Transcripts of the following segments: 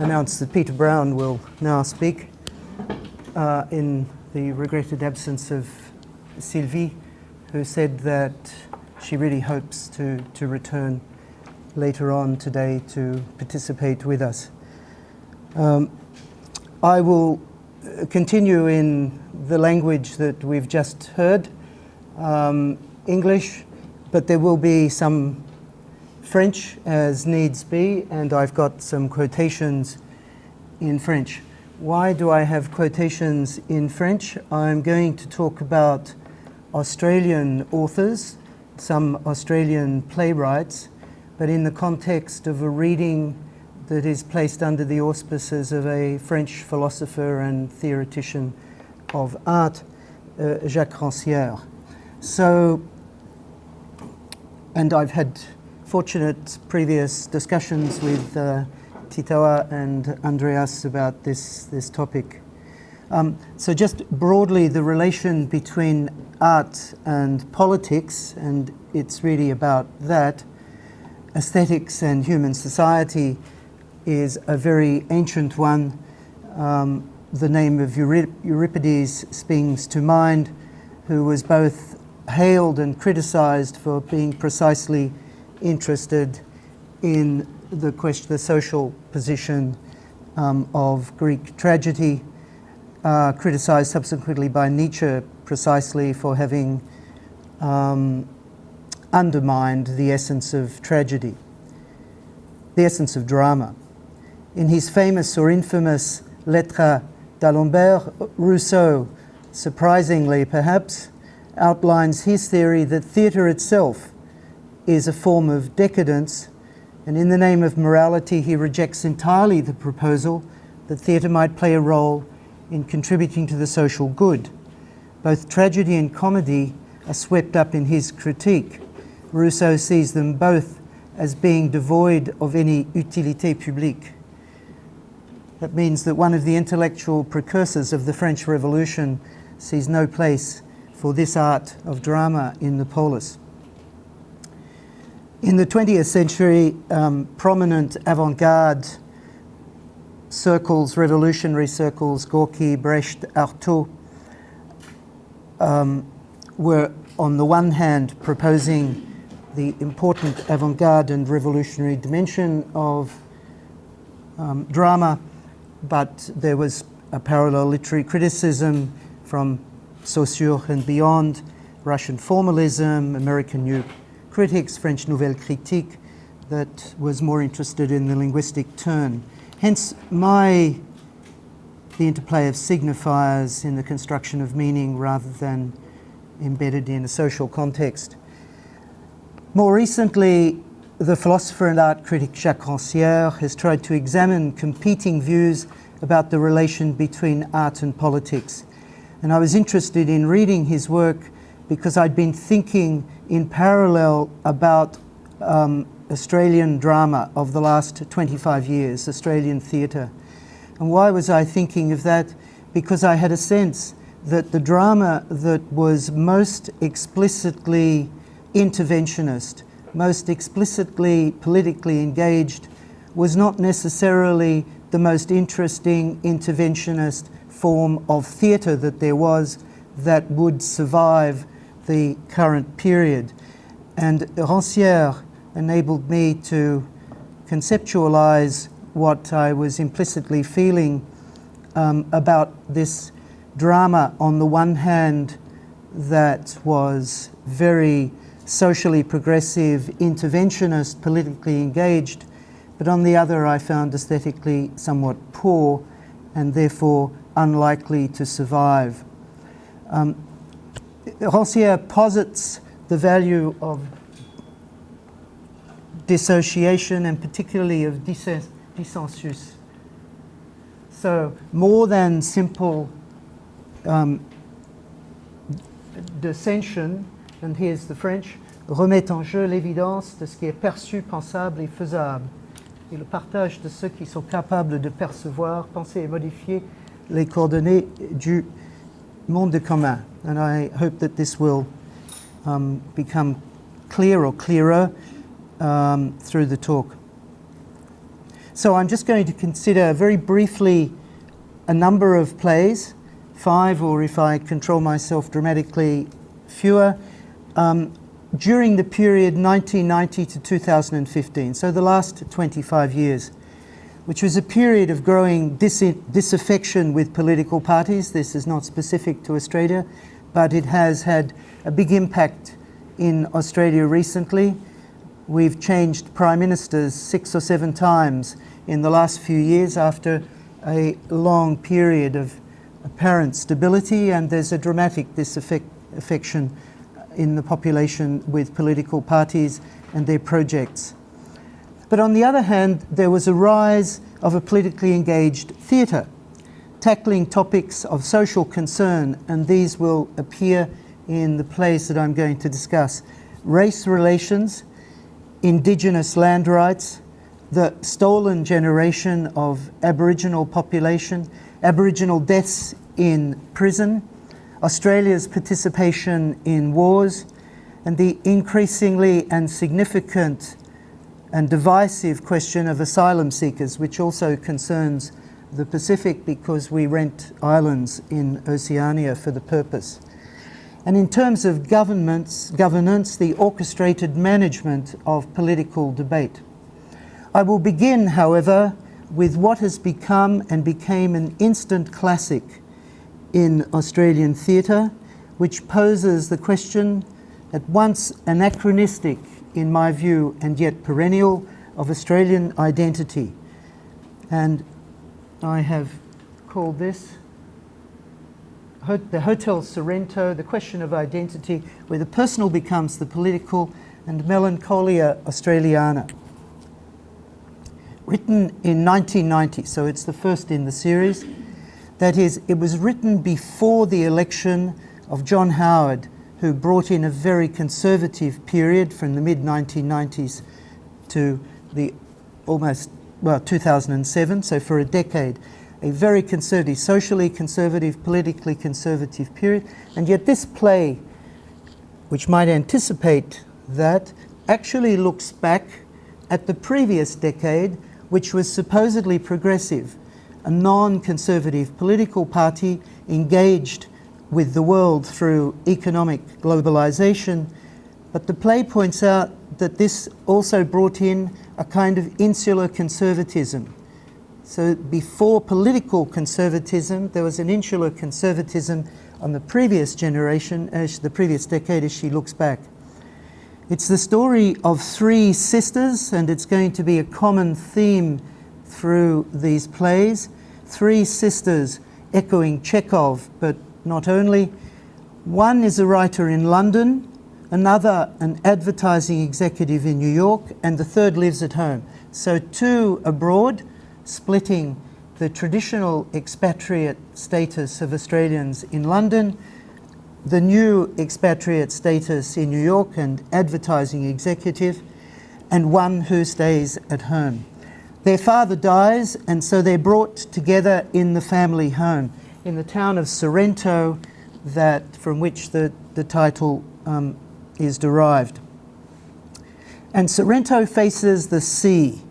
announce that Peter Brown will now speak in the regretted absence of Sylvie, who said that she really hopes to return later on today to participate with us. I will continue in the language that we've just heard, English, but there will be some French as needs be, and I've got some quotations in French. Why do I have quotations in French? I'm going to talk about Australian authors, some Australian playwrights, but in the context of a reading that is placed under the auspices of a French philosopher and theoretician of art, Jacques Rancière. So, and I've had fortunate previous discussions with Titawa and Andreas about this topic. So just broadly, the relation between art and politics, and it's really about that. Aesthetics and human society is a very ancient one. The name of Euripides springs to mind, who was both hailed and criticized for being precisely interested in the social position of Greek tragedy, criticized subsequently by Nietzsche precisely for having undermined the essence of tragedy, the essence of drama. In his famous or infamous Lettres d'Alembert, Rousseau, surprisingly perhaps, outlines his theory that theatre itself is a form of decadence, and in the name of morality he rejects entirely the proposal that theatre might play a role in contributing to the social good. Both tragedy and comedy are swept up in his critique. Rousseau sees them both as being devoid of any utilité publique. That means that one of the intellectual precursors of the French Revolution sees no place for this art of drama in the polis. In the 20th century, prominent avant-garde circles, revolutionary circles, Gorky, Brecht, Artaud, were on the one hand proposing the important avant-garde and revolutionary dimension of drama, but there was a parallel literary criticism from Saussure and beyond, Russian formalism, American New Critics, French Nouvelle Critique, that was more interested in the linguistic turn. Hence the interplay of signifiers in the construction of meaning rather than embedded in a social context. More recently, the philosopher and art critic Jacques Rancière has tried to examine competing views about the relation between art and politics. And I was interested in reading his work because I'd been thinking in parallel about Australian drama of the last 25 years, Australian theatre. And why was I thinking of that? Because I had a sense that the drama that was most explicitly interventionist, most explicitly politically engaged, was not necessarily the most interesting interventionist form of theatre that there was that would survive the current period. And Rancière enabled me to conceptualize what I was implicitly feeling about this drama on the one hand that was very socially progressive, interventionist, politically engaged, but on the other I found aesthetically somewhat poor and therefore unlikely to survive. Rancière posits the value of dissociation and particularly of dissensus. So more than simple dissension, and here's the French, remet en jeu l'évidence de ce qui est perçu, pensable et faisable, et le partage de ceux qui sont capables de percevoir, penser et modifier les coordonnées du monde commun. And I hope that this will become clear or clearer through the talk. So I'm just going to consider very briefly a number of plays, 5, or if I control myself dramatically, fewer, during the period 1990 to 2015, so the last 25 years, which was a period of growing disaffection with political parties. This is not specific to Australia, but it has had a big impact in Australia recently. We've changed prime ministers 6 or 7 times in the last few years after a long period of apparent stability, and there's a dramatic disaffection in the population with political parties and their projects. But on the other hand, there was a rise of a politically engaged theatre, tackling topics of social concern, and these will appear in the plays that I'm going to discuss. Race relations, Indigenous land rights, the stolen generation of Aboriginal population, Aboriginal deaths in prison, Australia's participation in wars, and the increasingly and significant and divisive question of asylum seekers, which also concerns the Pacific because we rent islands in Oceania for the purpose. And in terms of governance, the orchestrated management of political debate. I will begin, however, with what has become and became an instant classic in Australian theatre, which poses the question, at once anachronistic in my view and yet perennial, of Australian identity. And I have called this the Hotel Sorrento, the question of identity, where the personal becomes the political, and Melancholia Australiana. Written in 1990, so it's the first in the series. That is, it was written before the election of John Howard, who brought in a very conservative period from the mid-1990s to the 2007, so for a decade, a very conservative, socially conservative, politically conservative period. And yet this play, which might anticipate that, actually looks back at the previous decade, which was supposedly progressive, a non-conservative political party engaged with the world through economic globalization. But the play points out that this also brought in a kind of insular conservatism. So before political conservatism, there was an insular conservatism on the previous generation, as the previous decade, as she looks back. It's the story of 3 sisters, and it's going to be a common theme through these plays. 3 sisters echoing Chekhov, but not only. One is a writer in London, another an advertising executive in New York, and the third lives at home. So 2 abroad, splitting the traditional expatriate status of Australians in London, the new expatriate status in New York and advertising executive, and one who stays at home. Their father dies, and so they're brought together in the family home in the town of Sorrento, from which the title is derived. And Sorrento faces the sea.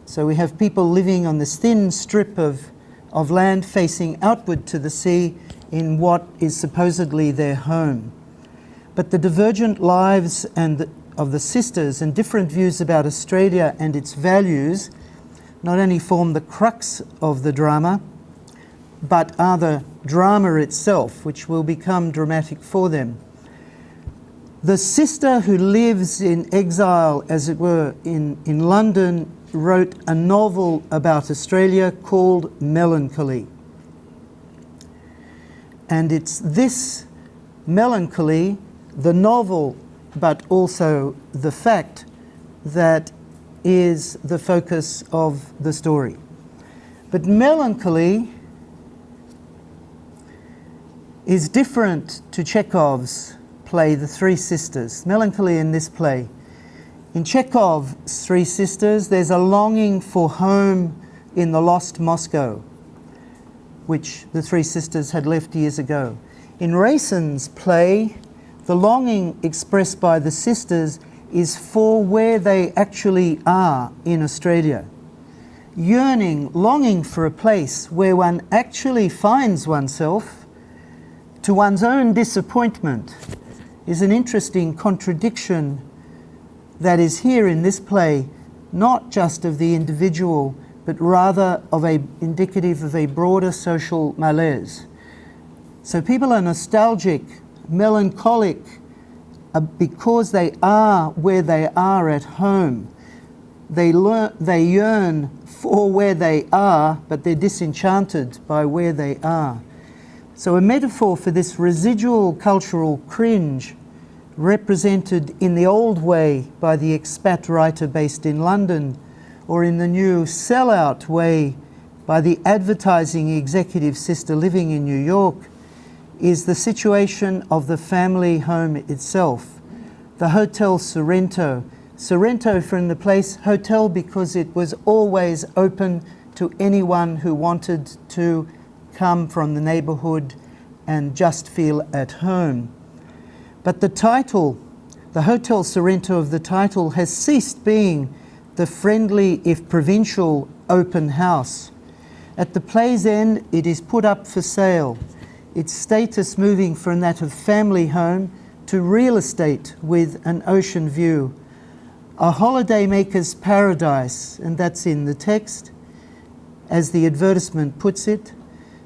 So we have people living on this thin strip of land facing outward to the sea in what is supposedly their home. But the divergent lives of the sisters and different views about Australia and its values not only form the crux of the drama, but are the drama itself, which will become dramatic for them. The sister who lives in exile, as it were, in London, wrote a novel about Australia called Melancholy. And it's this melancholy, the novel, but also the fact, that is the focus of the story. But melancholy is different to Chekhov's play, The 3 Sisters. Melancholy in this play. In Chekhov's 3 Sisters, there's a longing for home in the lost Moscow, which the 3 sisters had left years ago. In Racin's play, the longing expressed by the sisters is for where they actually are in Australia. yearning, longing for a place where one actually finds oneself to one's own disappointment is an interesting contradiction that is here in this play, not just of the individual, but rather of indicative of a broader social malaise. So people are nostalgic, melancholic, because they are where they are at home. They yearn for where they are, but they're disenchanted by where they are. So a metaphor for this residual cultural cringe, represented in the old way by the expat writer based in London, or in the new sellout way by the advertising executive sister living in New York, is the situation of the family home itself. The Hotel Sorrento. Sorrento from the place hotel because it was always open to anyone who wanted to come from the neighborhood and just feel at home. But the title, the Hotel Sorrento of the title, has ceased being the friendly, if provincial, open house. At the play's end, it is put up for sale, its status moving from that of family home to real estate with an ocean view. A holidaymaker's paradise, and that's in the text, as the advertisement puts it,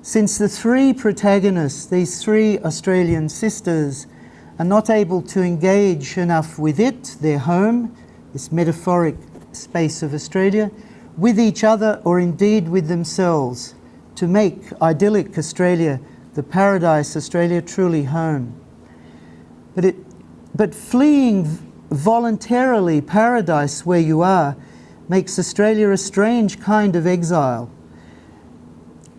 since the three protagonists, these three Australian sisters, are not able to engage enough with it, their home, this metaphoric space of Australia, with each other or indeed with themselves, to make idyllic Australia, the paradise Australia, truly home. But fleeing voluntarily paradise where you are makes Australia a strange kind of exile.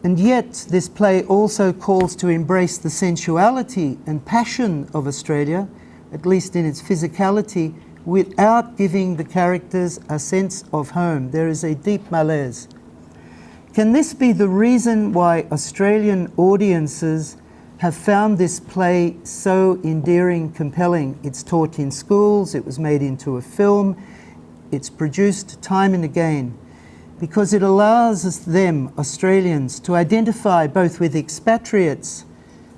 And yet this play also calls to embrace the sensuality and passion of Australia, at least in its physicality, without giving the characters a sense of home. There is a deep malaise. Can this be the reason why Australian audiences have found this play so endearing, compelling? It's taught in schools, it was made into a film, it's produced time and again, because it allows them, Australians, to identify both with expatriates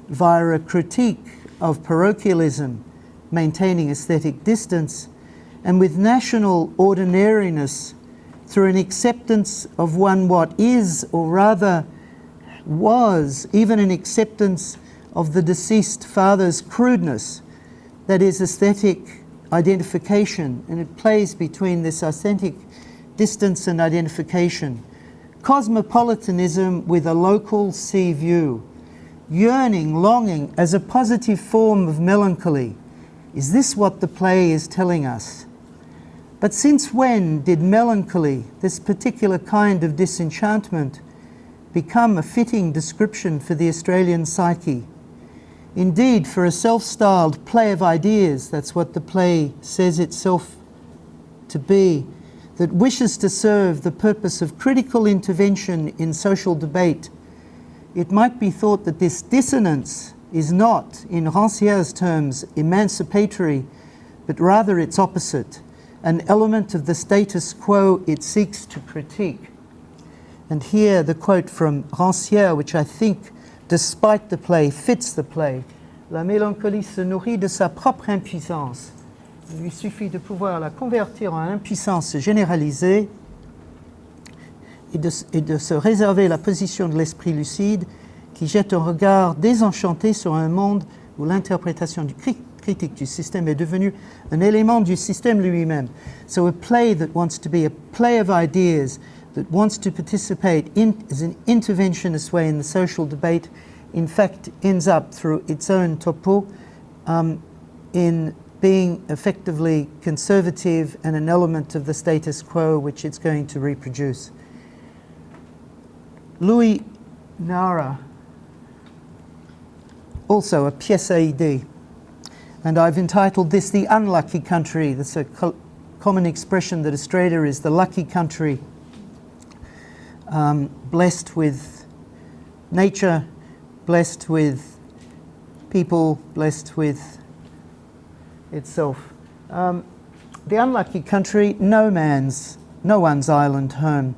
via a critique of parochialism, maintaining aesthetic distance, and with national ordinariness through an acceptance of one what is, or rather was, even an acceptance of the deceased father's crudeness, that is aesthetic identification, and it plays between this authentic distance and identification. Cosmopolitanism with a local sea view. Yearning, longing as a positive form of melancholy. Is this what the play is telling us? But since when did melancholy, this particular kind of disenchantment, become a fitting description for the Australian psyche? Indeed, for a self-styled play of ideas, that's what the play says itself to be, that wishes to serve the purpose of critical intervention in social debate, it might be thought that this dissonance is not, in Rancière's terms, emancipatory, but rather its opposite, an element of the status quo it seeks to critique. And here the quote from Rancière, which I think, despite the play, fits the play. La mélancolie se nourrit de sa propre impuissance. Il lui suffit de pouvoir la convertir en impuissance généralisée et de se réserver la position de l'esprit lucide qui jette un regard désenchanté sur un monde où l'interprétation critique du système est devenue un élément du système lui-même. So a play that wants to be a play of ideas, that wants to participate as an interventionist way in the social debate, in fact ends up through its own topo in being effectively conservative and an element of the status quo which it's going to reproduce. Louis Nara, also a pièce à idées, and I've entitled this The Unlucky Country. That's a common expression that Australia is the lucky country, blessed with nature, blessed with people, blessed with itself. The unlucky country, no one's island home.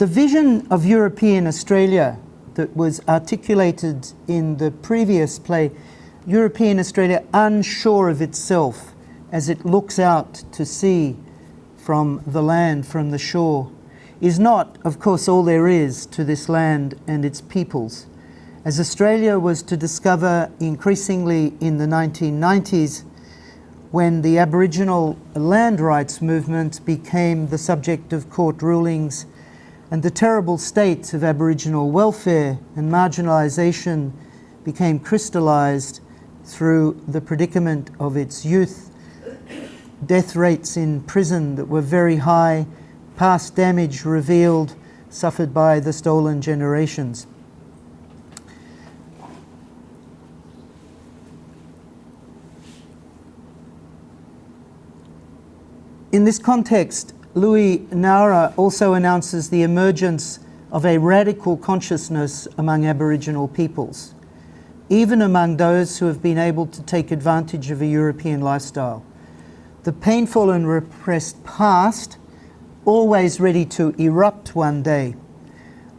The vision of European Australia that was articulated in the previous play, European Australia unsure of itself as it looks out to sea from the land, from the shore, is not, of course, all there is to this land and its peoples. As Australia was to discover increasingly in the 1990s, when the Aboriginal land rights movement became the subject of court rulings and the terrible state of Aboriginal welfare and marginalisation became crystallised through the predicament of its youth, death rates in prison that were very high, past damage revealed, suffered by the stolen generations. In this context, Louis Naura also announces the emergence of a radical consciousness among Aboriginal peoples, even among those who have been able to take advantage of a European lifestyle. The painful and repressed past, always ready to erupt one day.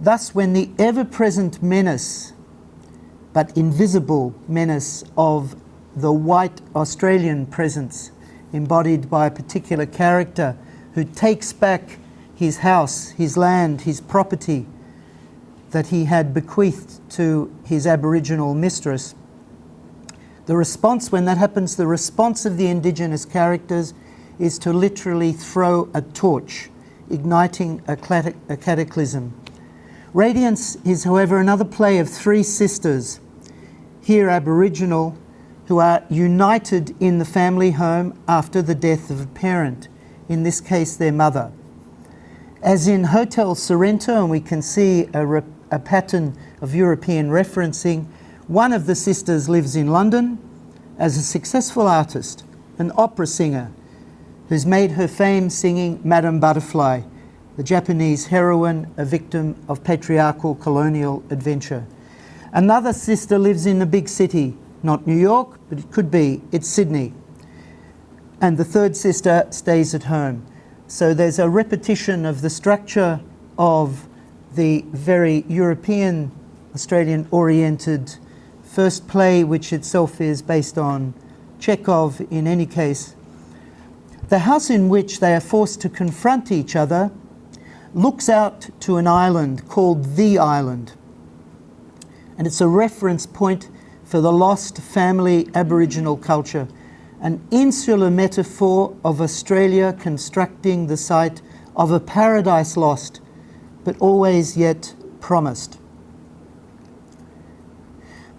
Thus, when the ever-present menace, but invisible menace of the white Australian presence, embodied by a particular character who takes back his house, his land, his property that he had bequeathed to his Aboriginal mistress. The response, when that happens, the response of the Indigenous characters is to literally throw a torch, igniting a cataclysm. Radiance is, however, another play of three sisters, here Aboriginal, who are united in the family home after the death of a parent, in this case their mother. As in Hotel Sorrento, and we can see a pattern of European referencing, one of the sisters lives in London as a successful artist, an opera singer, who's made her fame singing Madame Butterfly, the Japanese heroine, a victim of patriarchal colonial adventure. Another sister lives in a big city, not New York, but it could be, it's Sydney. And the third sister stays at home. So there's a repetition of the structure of the very European, Australian-oriented first play, which itself is based on Chekhov in any case. The house in which they are forced to confront each other looks out to an island called The Island. And it's a reference point for the lost family Aboriginal culture, an insular metaphor of Australia constructing the site of a paradise lost, but always yet promised.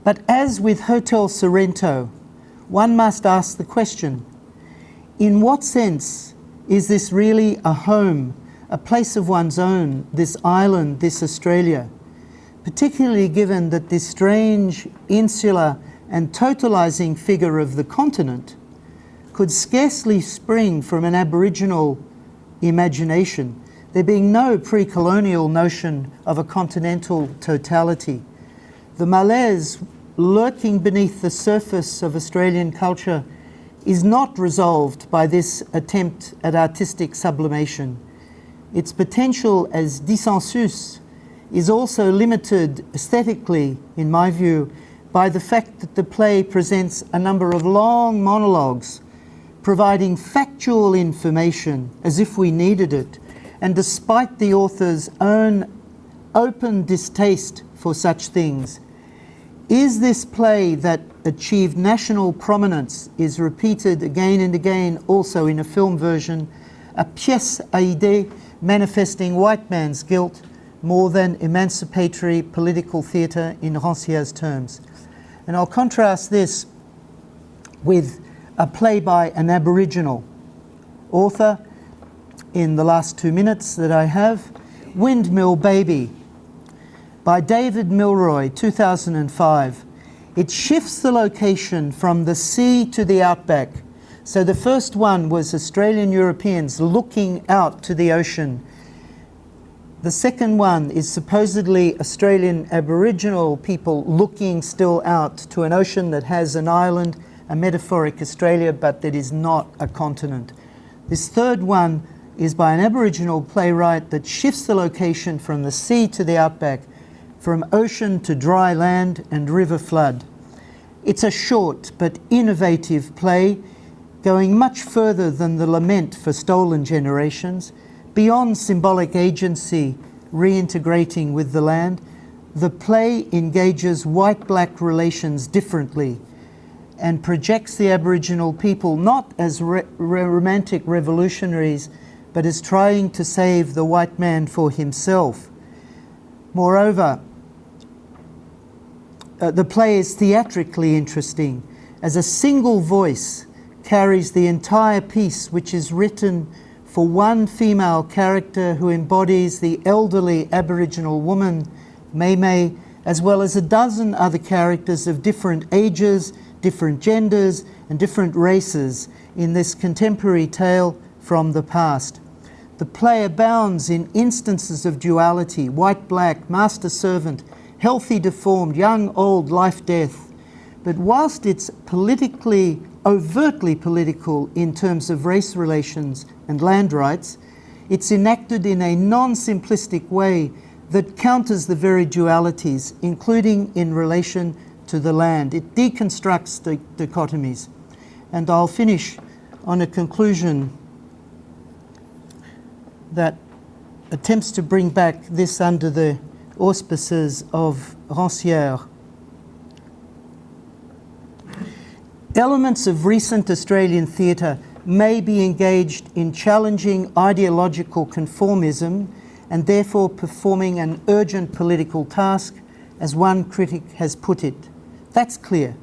But as with Hotel Sorrento, one must ask the question, in what sense is this really a home, a place of one's own, this island, this Australia? Particularly given that this strange, insular and totalising figure of the continent could scarcely spring from an Aboriginal imagination, there being no pre-colonial notion of a continental totality. The malaise lurking beneath the surface of Australian culture is not resolved by this attempt at artistic sublimation. Its potential as dissensus is also limited aesthetically, in my view, by the fact that the play presents a number of long monologues providing factual information as if we needed it, and despite the author's own open distaste for such things, is this play that achieved national prominence, is repeated again and again also in a film version, a pièce à idée manifesting white man's guilt more than emancipatory political theatre in Rancière's terms. And I'll contrast this with a play by an Aboriginal author in the last 2 minutes that I have, Windmill Baby by David Milroy, 2005. It shifts the location from the sea to the outback. So the first one was Australian Europeans looking out to the ocean. The second one is supposedly Australian Aboriginal people looking still out to an ocean that has an island, a metaphoric Australia, but that is not a continent. This third one is by an Aboriginal playwright that shifts the location from the sea to the outback, from ocean to dry land and river flood. It's a short but innovative play, going much further than the lament for stolen generations, beyond symbolic agency reintegrating with the land. The play engages white-black relations differently and projects the Aboriginal people not as romantic revolutionaries, but as trying to save the white man for himself. Moreover, the play is theatrically interesting, as a single voice carries the entire piece, which is written for one female character who embodies the elderly Aboriginal woman, May, as well as a dozen other characters of different ages, different genders, and different races in this contemporary tale from the past. The play abounds in instances of duality, white-black, master-servant, healthy-deformed, young-old, life-death. But whilst it's overtly political in terms of race relations and land rights, it's enacted in a non-simplistic way that counters the very dualities, including in relation to the land. It deconstructs the dichotomies. And I'll finish on a conclusion that attempts to bring back this under the auspices of Rancière. Elements of recent Australian theatre may be engaged in challenging ideological conformism and therefore performing an urgent political task, as one critic has put it. That's clear.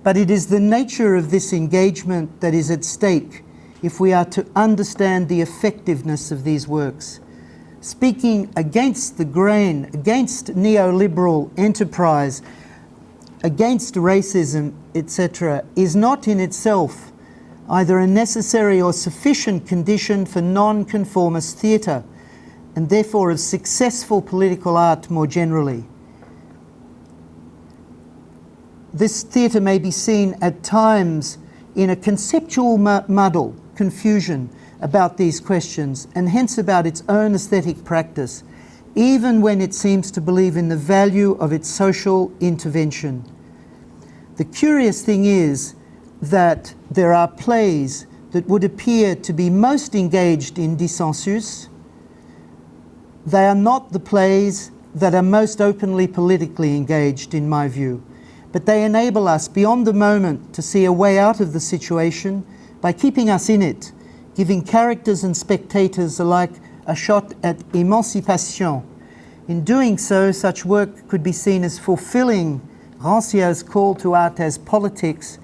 But it is the nature of this engagement that is at stake if we are to understand the effectiveness of these works. Speaking against the grain, against neoliberal enterprise, against racism, etc., is not in itself either a necessary or sufficient condition for non-conformist theatre, and therefore of successful political art more generally. This theatre may be seen at times in a conceptual muddle, confusion about these questions, and hence about its own aesthetic practice, even when it seems to believe in the value of its social intervention. The curious thing is that there are plays that would appear to be most engaged in dissensus. They are not the plays that are most openly politically engaged, in my view, but they enable us beyond the moment to see a way out of the situation by keeping us in it, giving characters and spectators alike a shot at emancipation. In doing so, such work could be seen as fulfilling Rancière's call to art as politics,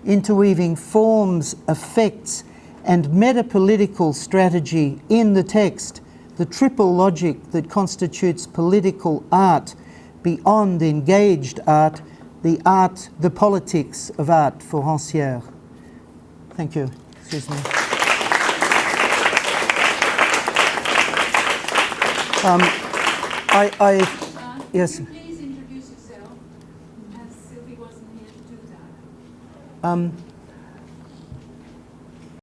interweaving forms, effects, and meta-political strategy in the text, the triple logic that constitutes political art beyond engaged art, the politics of art for Rancière. Thank you. Excuse me. Yes. Could you please introduce yourself, as Sylvie wasn't here to do that?